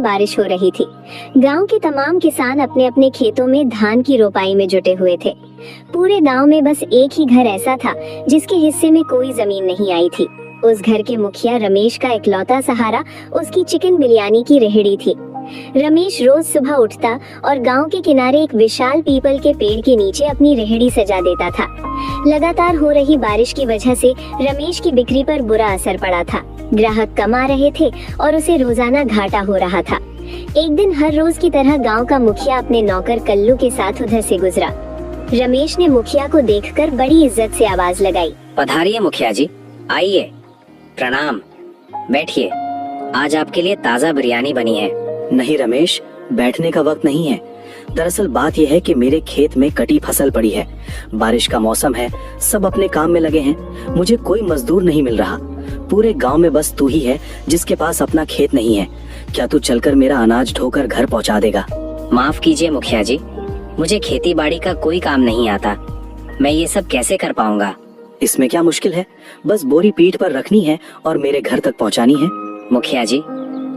बारिश हो रही थी। गांव के तमाम किसान अपने अपने खेतों में धान की रोपाई में जुटे हुए थे। पूरे गांव में बस एक ही घर ऐसा था जिसके हिस्से में कोई जमीन नहीं आई थी। उस घर के मुखिया रमेश का इकलौता सहारा उसकी चिकन बिरयानी की रेहड़ी थी। रमेश रोज सुबह उठता और गांव के किनारे एक विशाल पीपल के पेड़ के नीचे अपनी रेहड़ी सजा देता था। लगातार हो रही बारिश की वजह से रमेश की बिक्री पर बुरा असर पड़ा था। ग्राहक कम आ रहे थे और उसे रोजाना घाटा हो रहा था। एक दिन हर रोज की तरह गांव का मुखिया अपने नौकर कल्लू के साथ उधर से गुजरा। रमेश ने मुखिया को देखकर बड़ी इज्जत से आवाज लगाई। पधारिए मुखिया जी, आइए, प्रणाम, बैठिए। आज आपके लिए ताज़ा बिरयानी बनी है। नहीं रमेश, बैठने का वक्त नहीं है। दरअसल बात यह है कि मेरे खेत में कटी फसल पड़ी है। बारिश का मौसम है, सब अपने काम में लगे हैं। मुझे कोई मजदूर नहीं मिल रहा। पूरे गांव में बस तू ही है जिसके पास अपना खेत नहीं है। क्या तू चलकर मेरा अनाज ढोकर घर पहुंचा देगा? माफ कीजिए मुखिया जी, मुझे खेती बाड़ी का कोई काम नहीं आता। मैं ये सब कैसे कर पाऊंगा? इसमें क्या मुश्किल है, बस बोरी पीठ पर रखनी है और मेरे घर तक पहुंचानी है। मुखिया जी,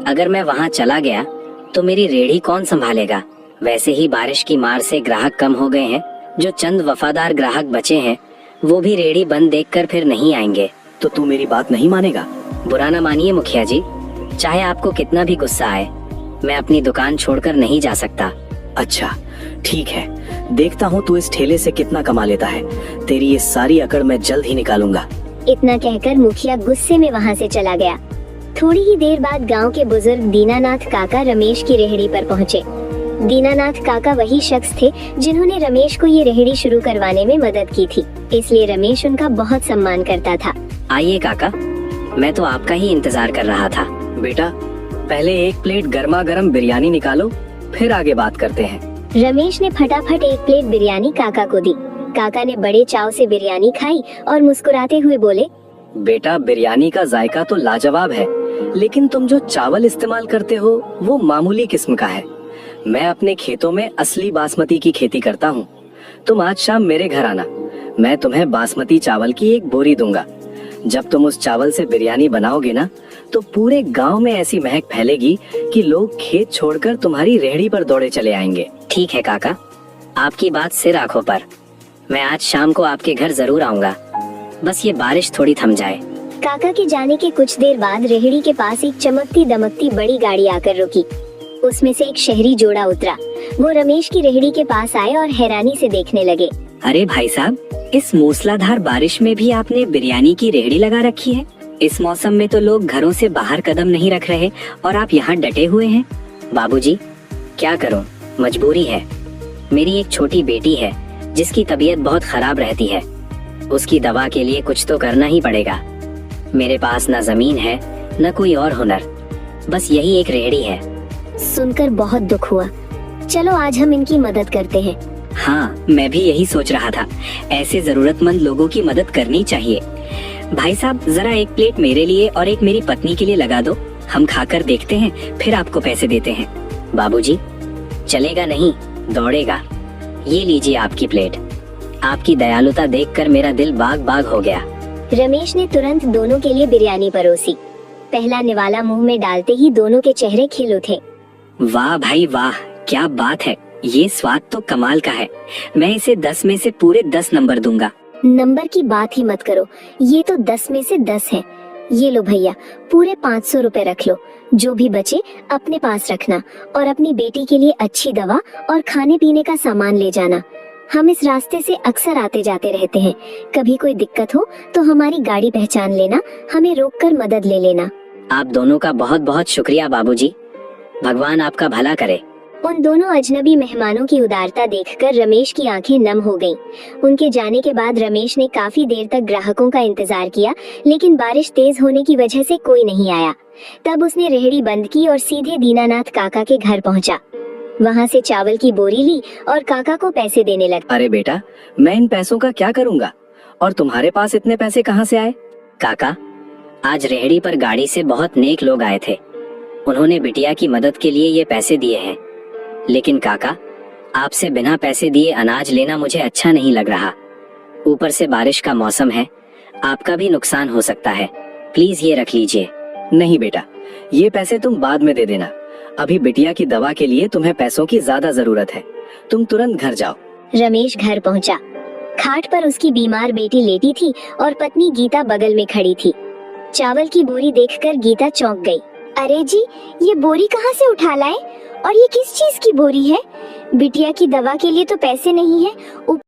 अगर मैं वहाँ चला गया तो मेरी रेहड़ी कौन संभालेगा? वैसे ही बारिश की मार से ग्राहक कम हो गए हैं। जो चंद वफादार ग्राहक बचे हैं वो भी रेहड़ी बंद देखकर फिर नहीं आएंगे। तो तू मेरी बात नहीं मानेगा? बुरा न मानिए मुखिया जी, चाहे आपको कितना भी गुस्सा आए, मैं अपनी दुकान छोड़कर नहीं जा सकता। अच्छा ठीक है, देखता हूँ तू इस ठेले से कितना कमा लेता है। तेरी ये सारी अकड़ मैं जल्द ही निकालूंगा। इतना कहकर मुखिया गुस्से में वहाँ से चला गया। थोड़ी ही देर बाद गांव के बुजुर्ग दीनानाथ काका रमेश की रेहड़ी पर पहुँचे। दीनानाथ काका वही शख्स थे जिन्होंने रमेश को ये रेहड़ी शुरू करवाने में मदद की थी, इसलिए रमेश उनका बहुत सम्मान करता था। आइए काका, मैं तो आपका ही इंतजार कर रहा था। बेटा, पहले एक प्लेट गर्मा गर्म बिरयानी निकालो, फिर आगे बात करते हैं। रमेश ने फटाफट एक प्लेट बिरयानी काका को दी। काका ने बड़े चाव से बिरयानी खाई और मुस्कुराते हुए बोले, बेटा, बिरयानी का जायका तो लाजवाब है, लेकिन तुम जो चावल इस्तेमाल करते हो वो मामूली किस्म का है। मैं अपने खेतों में असली बासमती की खेती करता हूँ। तुम आज शाम मेरे घर आना, मैं तुम्हें बासमती चावल की एक बोरी दूंगा। जब तुम उस चावल से बिरयानी बनाओगे ना, तो पूरे गांव में ऐसी महक फैलेगी कि लोग खेत छोड़कर तुम्हारी रेहड़ी पर दौड़े चले आएंगे। ठीक है काका, आपकी बात सिर आंखों पर। मैं आज शाम को आपके घर जरूर आऊंगा, बस ये बारिश थोड़ी थम जाए। काका के जाने के कुछ देर बाद रेहड़ी के पास एक चमकती दमकती बड़ी गाड़ी आकर रुकी। उसमें से एक शहरी जोड़ा उतरा। वो रमेश की रेहड़ी के पास आए और हैरानी से देखने लगे। अरे भाई साहब, इस मूसलाधार बारिश में भी आपने बिरयानी की रेहड़ी लगा रखी है। इस मौसम में तो लोग घरों से बाहर कदम नहीं रख रहे और आप यहाँ डटे हुए हैं। बाबूजी, क्या करूँ, मजबूरी है। मेरी एक छोटी बेटी है जिसकी तबीयत बहुत खराब रहती है। उसकी दवा के लिए कुछ तो करना ही पड़ेगा। मेरे पास न जमीन है न कोई और हुनर, बस यही एक रेहड़ी है। सुनकर बहुत दुख हुआ। चलो आज हम इनकी मदद करते हैं। हाँ, मैं भी यही सोच रहा था। ऐसे जरूरतमंद लोगों की मदद करनी चाहिए। भाई साहब, जरा एक प्लेट मेरे लिए और एक मेरी पत्नी के लिए लगा दो। हम खाकर देखते हैं, फिर आपको पैसे देते हैं। बाबूजी, चलेगा नहीं, दौड़ेगा। ये लीजिए आपकी प्लेट। आपकी दयालुता देखकर मेरा दिल बाग बाग हो गया। रमेश ने तुरंत दोनों के लिए बिरयानी परोसी। पहला निवाला मुंह में डालते ही दोनों के चेहरे खिल उठे। वाह भाई वाह, क्या बात है, ये स्वाद तो कमाल का है। मैं इसे 10 में से पूरे 10 नंबर दूंगा। नंबर की बात ही मत करो, ये तो 10 में से 10 है। ये लो भैया, पूरे 500 रुपए रख लो। जो भी बचे अपने पास रखना और अपनी बेटी के लिए अच्छी दवा और खाने पीने का सामान ले जाना। हम इस रास्ते से अक्सर आते जाते रहते हैं। कभी कोई दिक्कत हो तो हमारी गाड़ी पहचान लेना, हमें रोककर मदद ले लेना। आप दोनों का बहुत बहुत शुक्रिया बाबूजी, भगवान आपका भला करे। उन दोनों अजनबी मेहमानों की उदारता देखकर रमेश की आंखें नम हो गईं। उनके जाने के बाद रमेश ने काफी देर तक ग्राहकों का इंतजार किया, लेकिन बारिश तेज होने की वजह से कोई नहीं आया। तब उसने रेहड़ी बंद की और सीधे दीनानाथ काका के घर पहुंचा। वहां से चावल की बोरी ली और काका को पैसे देने लगा। अरे बेटा, मैं इन पैसों का क्या करूँगा, और तुम्हारे पास इतने पैसे कहाँ से आए? काका, आज रेहड़ी पर गाड़ी से बहुत नेक लोग आए थे। उन्होंने बिटिया की मदद के लिए ये पैसे दिए हैं। लेकिन काका, आपसे बिना पैसे दिए अनाज लेना मुझे अच्छा नहीं लग रहा। ऊपर से बारिश का मौसम है, आपका भी नुकसान हो सकता है। प्लीज ये रख लीजिए। नहीं बेटा, ये पैसे तुम बाद में दे देना। अभी बिटिया की दवा के लिए तुम्हें पैसों की ज्यादा जरूरत है। तुम तुरंत घर जाओ। रमेश घर पहुंचा। खाट पर उसकी बीमार बेटी लेटी थी और पत्नी गीता बगल में खड़ी थी। चावल की बोरी देखकर गीता चौंक गई। अरे जी, ये बोरी कहाँ से उठा लाए? और ये किस चीज की बोरी है? बिटिया की दवा के लिए तो पैसे नहीं है,